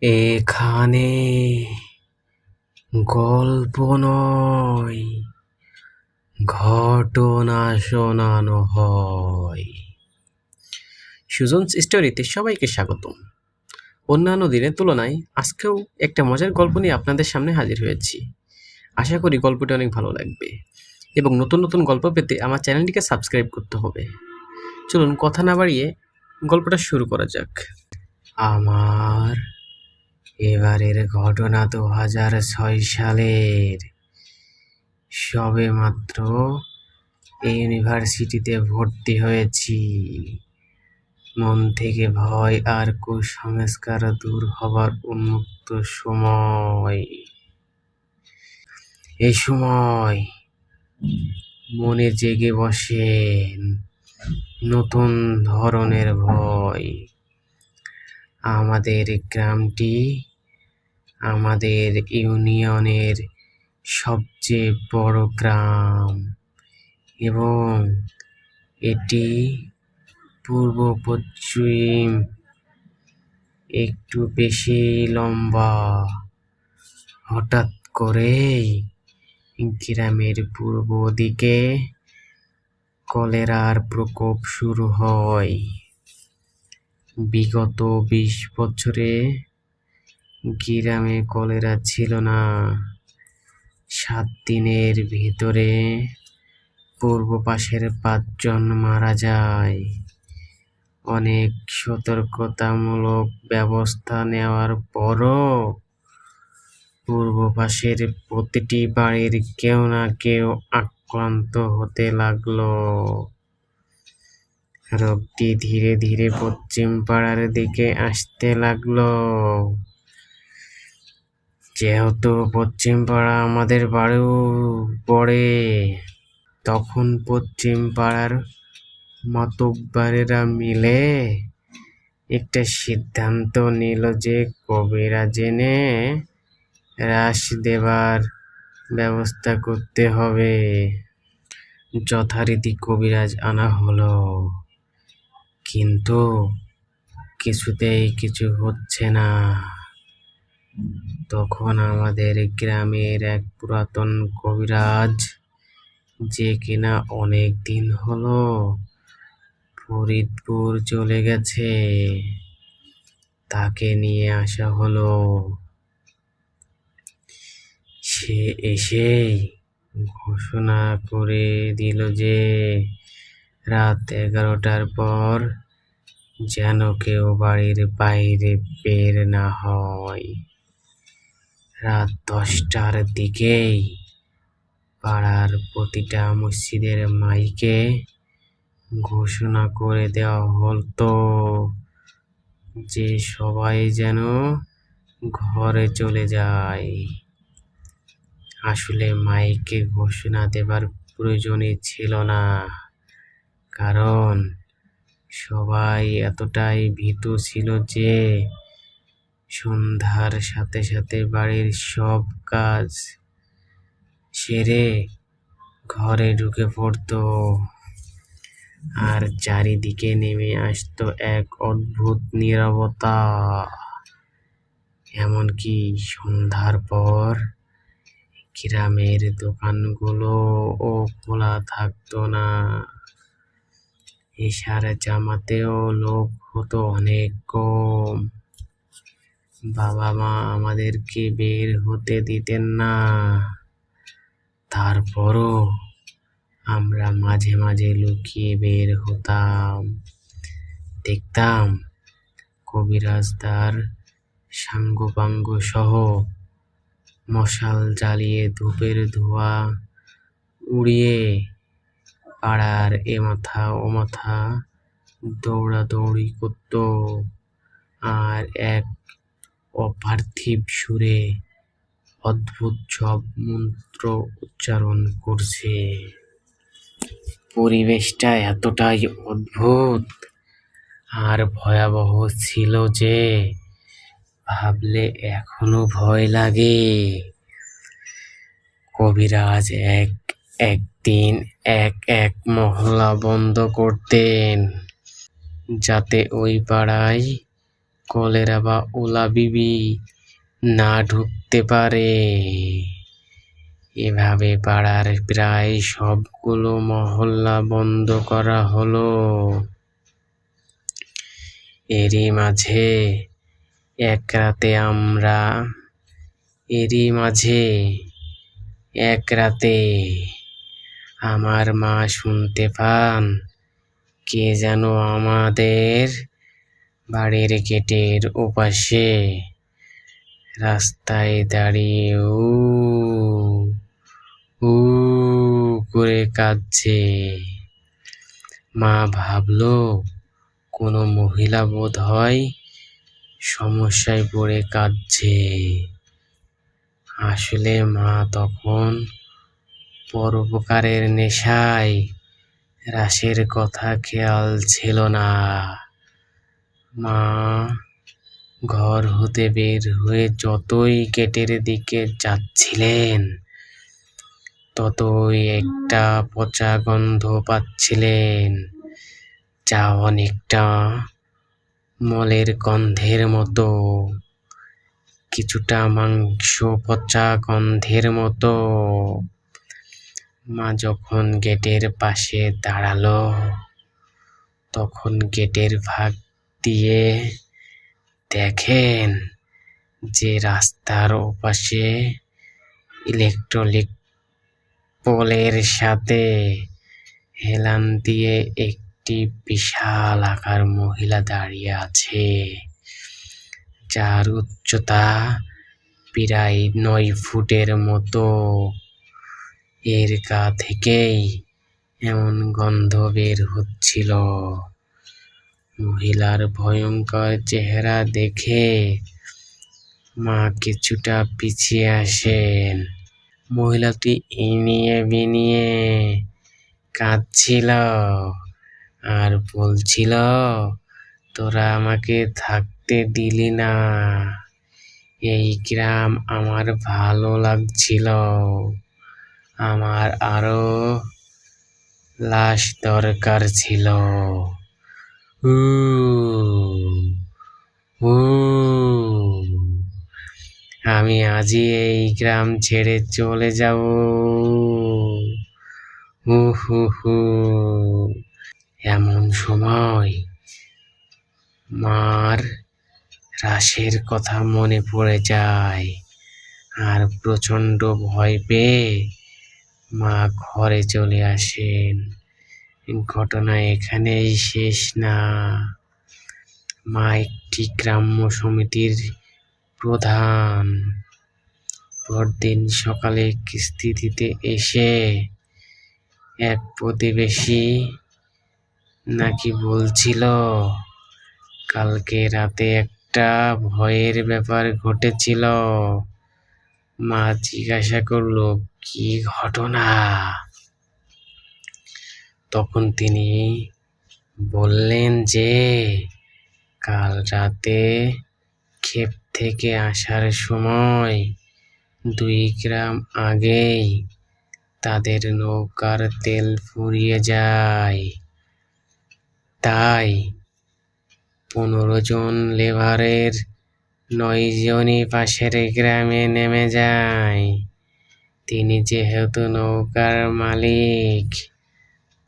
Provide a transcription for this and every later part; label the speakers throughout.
Speaker 1: এখানে গল্প নয়, ঘটনা শোনানো হয়। সুজনস স্টোরিতে সবাইকে স্বাগতম। অন্যান্য দিনের তুলনায় আজকেও একটা মজার গল্প নিয়ে আপনাদের সামনে হাজির হয়েছি। আশা করি গল্পটি অনেক ভালো লাগবে এবং নতুন নতুন গল্প পেতে আমার চ্যানেলটিকে সাবস্ক্রাইব করতে হবে। চলুন কথা না বাড়িয়ে গল্পটা শুরু করা যাক। আমার এবারের ঘটনা 2006 সালের। সবেমাত্র ইউনিভার্সিটিতে ভর্তি হয়েছি। মন থেকে ভয় আর কুসংস্কার দূর হবার উন্মুক্ত সময়। এই সময় মনে জেগে বসে নতুন ধরনের ভয়। আমাদের গ্রামটি আমাদের ইউনিয়নের সবচেয়ে বড় গ্রাম এবং এটি পূর্ব পশ্চিম একটু বেশি লম্বা। হঠাৎ করেই গ্রামের পূর্ব দিকে কলেরার প্রকোপ শুরু হয়। বিগত 20 বছরে গ্রামে কলেরা ছিল না। 7 দিনের ভিতরে পূর্ব পাশের 5 জন মারা যায়। অনেক সতর্কতামূলক ব্যবস্থা নেওয়ার পরও পূর্ব পাশের প্রতিটি বাড়ির কেউ না কেউ আক্রান্ত হতে লাগলো। রোগটি ধীরে ধীরে পশ্চিম পাড়ার দিকে আসতে লাগলো। যেহেতু পশ্চিম পাড়া আমাদের বাড়িও পড়ে, তখন পশ্চিম পাড়ার মাতব্বরেরা মিলে একটা সিদ্ধান্ত নিল যে কবিরাজ এনে রাশ দেবার ব্যবস্থা করতে হবে। যথারীতি কবিরাজ আনা হলো, কিন্তু কিছুতেই কিছু হচ্ছে না। তখন আমাদের গ্রামের এক পুরাতন কবিরাজ, যে কিনা অনেক দিন হলো ফরিদপুর চলে গেছে, তাকে নিয়ে আসা হলো। সে এসেই ঘোষণা করে দিল যে রাত 11টার পর যেন কেউ বাড়ির বাইরে বের না হয়। রাত 10টার দিকেই পাড়ার প্রতিটা মসজিদের মাইকে ঘোষণা করে দেওয়া হতো যে সবাই যেন ঘরে চলে যায়। আসলে মাইকে ঘোষণা দেবার প্রয়োজনই ছিল না, কারণ সবাই এতটাই ভীতু ছিল যে সন্ধ্যার সাথে সাথে বাড়ির সব কাজ সেরে ঘরে ঢুকে পড়তো আর চারিদিকে নেমে আসতো এক অদ্ভুত নীরবতা। এমনকি সন্ধ্যার পর গ্রামের দোকানগুলোও খোলা থাকতো না। এশার জামাতেও লোক হতো অনেক কম। বাবা মা আমাদেরকে বের হতে দিতেন না, তারপরও আমরা মাঝে মাঝে লুকিয়ে বের হতাম। দেখতাম কবিরাজ তার সাঙ্গপাঙ্গ সহ মশাল জ্বালিয়ে ধূপের ধোঁয়া উড়িয়ে পাড়ার এ মাথা ও মাথা দৌড়াদৌড়ি করত আর এক অপার্থিব সুরে অদ্ভুত সব মন্ত্র উচ্চারণ করছে। পরিবেশটা এতটাই অদ্ভুত আর ভয়াবহ ছিল যে ভাবলে এখনো ভয় লাগে। কবিরাজ একদিন এক মহল্লা বন্ধ করতেন, যাতে ওই পাড়ায় কলেরা বা ওলাবিবি না ঢুকতে পারে। এভাবে পাড়ার প্রায় সবগুলো মহল্লা বন্ধ করা হলো। এরই মাঝে এক রাতে আমার মা শুনতে পান কে যেন আমাদের বাড়ির গেটের ওপাশে রাস্তায় দাঁড়িয়ে উ উ করে কাঁদছে। মা ভাবলো কোনো মহিলা বোধহয় সমস্যায় পড়ে কাঁদছে। আসলে মা তখন পরোপকারের নেশায় রাশের কথা খেয়াল ছিল না। মা ঘর হতে বের হয়ে যতই গেটের দিকে যাচ্ছিলেন ততই একটা পচা গন্ধ পাচ্ছিলেন, যা অনেকটা মলের গন্ধের মতো, কিছুটা মাংস পচা গন্ধের মতো। মা যখন গেটের পাশে দাঁড়ালো তখন গেটের ফাঁক দিয়ে দেখেন যে রাস্তার ওপাশে ইলেকট্রিক পোলের সাথে হেলান দিয়ে একটি বিশাল আকার মহিলা দাঁড়িয়ে আছে, যার উচ্চতা প্রায় 9 ফুটের মতো। এর গা থেকেই এমন গন্ধ বের হচ্ছিল। মহিলার ভয়ঙ্কর চেহারা দেখে মা কিছুটা পিছিয়ে আসেন। মহিলাটি ইনিয়ে বিনিয়ে কাঁদছিল আর বলছিল, তোরা আমাকে থাকতে দিলি না। এই গ্রাম আমার ভালো লাগছিল। আমার আরো লাশ দরকার ছিল। উ উ আমি আজই এই গ্রাম ছেড়ে চলে যাব। হু হু হু। এমন সময় মার রাশের কথা মনে পড়ে যায় আর প্রচন্ড ভয় পেয়ে মা ঘরে চলে আসেন। ঘটনা এখানেই শেষ না। মা একটি গ্রাম্য সমিতির প্রধান। পরদিন সকালে কিস্তি দিতে এসে এক প্রতিবেশী নাকি বলছিল কালকে রাতে একটা ভয়ের ব্যাপার ঘটেছিল। মা জিজ্ঞাসা করলো, কি ঘটনা? তখন তিনি বললেন যে কাল রাতে ক্ষেত থেকে আসার সময় 2 গ্রাম আগেই তাদের নৌকার তেল ফুরিয়ে যায়। তাই 15 জন লেবারের 9 জনই পাশের গ্রামে নেমে যায়। তিনি যেহেতু নৌকার মালিক,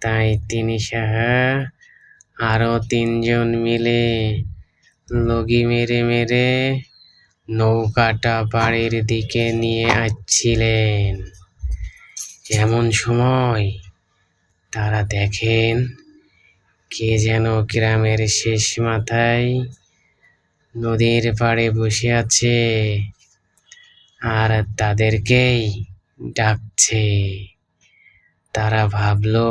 Speaker 1: তাই তিনি সহ আরো 3 জন মিলে লগি মেরে মেরে নৌকাটা বাড়ির দিকে নিয়ে আসছিলেন। এমন সময় তারা দেখেন কে যেন গ্রামের শেষ মাথায় নদীর পাড়ে বসে আছে আর তাদেরকেই ডাকছে। তারা ভাবলো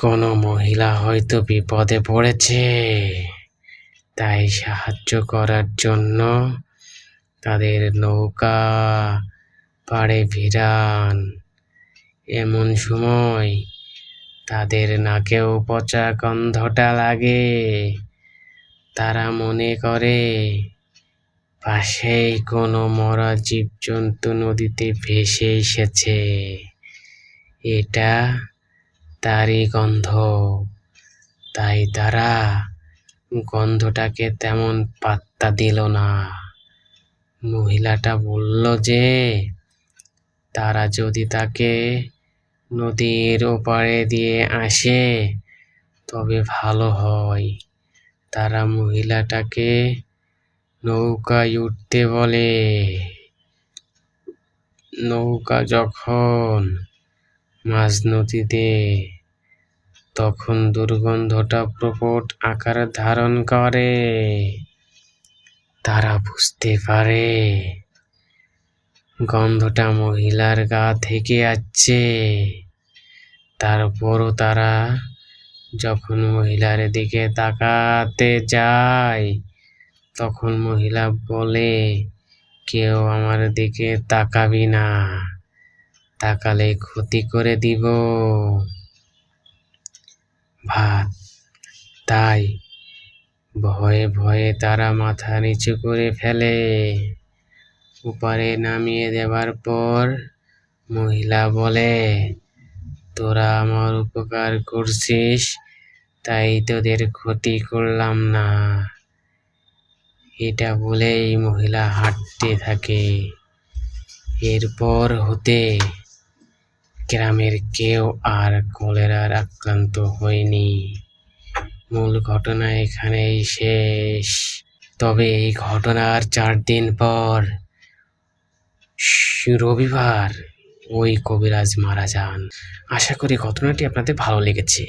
Speaker 1: কোনো মহিলা হয়তো বিপদে পড়েছে, তাই সাহায্য করার জন্য তাদের নৌকা পাড়ে ভিড়ান। এমন সময় তাদের নাকেও পচা গন্ধটা লাগে। তারা মনে করে পাশেই কোনো মরা জীবজন্তু নদীতে ভেসে এসেছে, এটা তারই গন্ধ। তাই তারা গন্ধটাকে তেমন পাত্তা দিল না। মহিলাটা বলল যে তারা যদি তাকে নদীর ওপারে দিয়ে আসে তবে ভালো হয়। তারা মহিলাটাকে নৌকায় উঠতে বলে। নৌকা যখন মাঝ নদীতে, তখন দুর্গন্ধটা প্রকট আকার ধারণ করে। তারা বুঝতে পারে গন্ধটা মহিলার গা থেকে আসছে। তারপরও তারা যখন মহিলার দিকে তাকাতে যায়, তখন মহিলা বলে, কেউ আমার দিকে তাকাবি না, তাকালে ক্ষতি করে দিব ভাত। তাই ভয়ে ভয়ে তারা মাথা নিচু করে ফেলে। ওপারে নামিয়ে দেবার পর মহিলা বলে, তোরা আমার উপকার করছিস, তাই তোদের ক্ষতি করলাম না। এটা বলেই মহিলা হাঁটতে থাকে। এরপর হতে গ্রামের কেউ আর কলেরার আক্রান্ত হয়নি। মূল ঘটনা এখানেই শেষ। তবে এই ঘটনার 4 দিন পর রবিবার ওই কবিরাজ মারা যান। আশা করি ঘটনাটি আপনাদের ভালো লেগেছে।